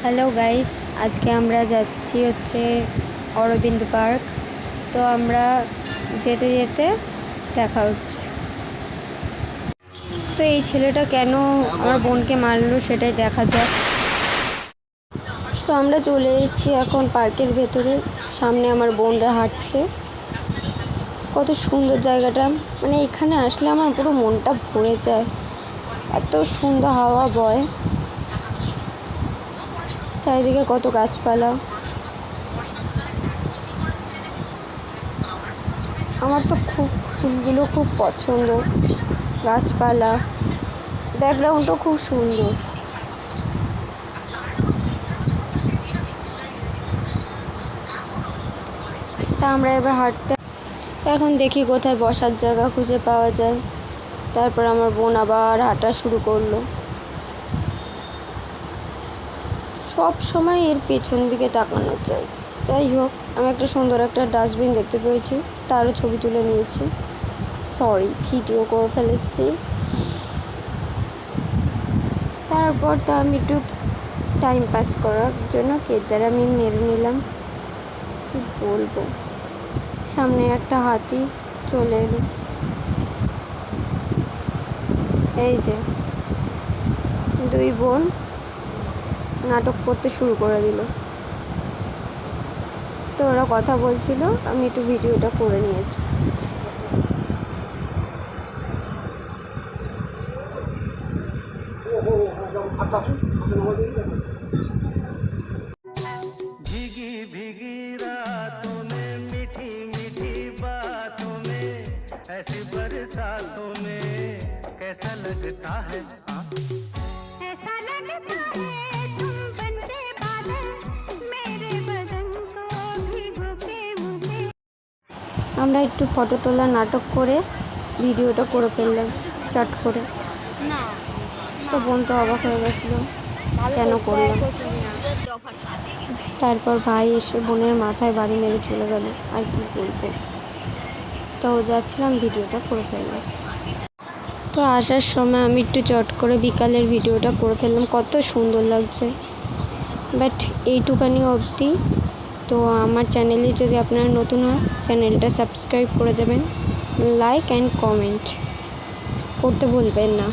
Hello guys, আজকে আমরা যাচ্ছি অরবিন্দ পার্ক। তো আমরা যেতে যেতে দেখা হচ্ছে। তো এই ছেলেটা কেন আমার বোনকে মারলো সেটাই দেখা যাক। তো আমরা চলে এসেছি এখন পার্কের ভেতরে। সামনে আমার বোনরা হাঁটছে। কত সুন্দর জায়গাটা, মানে এখানে আসলে আমার পুরো মনটা ভরে যায়। এত সুন্দর হাওয়া বয়, চারিদিকে কত গাছপালা। আমার তো ফুলগুলো খুব পছন্দ, গাছপালা, ব্যাকগ্রাউন্ডও খুব সুন্দর। তা আমরা এবার হাঁটতে এখন দেখি কোথায় বসার জায়গা খুঁজে পাওয়া যায়। তারপর আমার বোন আবার হাঁটা শুরু করলো। সব সময় এর পেছন দিকে তাকানো চাই। যাই হোক, আমি একটা সুন্দর একটা ডাস্টবিন দেখতে পেয়েছি, তারও ছবি তুলে নিয়েছি। সরি, ভিডিও করে ফেলেছি। তারপর তো আমি একটু টাইম পাস করার জন্য কেদার আমি মেরে নিলাম। কি বলবো, সামনে একটা হাতি চলে এলো। এই যে দুই বোন নাটক করতে শুরু করে দিল। তো ওরা কথা বলছিল, আমি একটু ভিডিওটা করে নিয়েছি। भीगी भीगी रातों में मीठी मीठी बातों में ऐसी बरसातों में कैसा लगता है ऐसा लगता है तुम बनते बादल मेरे बदन को भिगो के मुझे। আমরা একটু ফটো তোলার নাটক করে ভিডিওটা করে ফেললাম চট করে। তো বোন তো অবাক হয়ে গেছিল, কেন করলাম। তারপর ভাই এসে বোনের মাথায় বাড়ি মেরে চলে গেল। আর কি বলবো, তো যাচ্ছিলাম ভিডিওটা করে ফেললাম। তো আসার সময় আমি একটু চট করে বিকালের ভিডিওটা করে ফেললাম। কত সুন্দর লাগছে, বাট এইটুখানি অবধি। তো আমার চ্যানেলে যদি আপনারা নতুন হয়, চ্যানেলটা সাবস্ক্রাইব করে দেবেন, লাইক অ্যান্ড কমেন্ট করতে ভুলবেন না।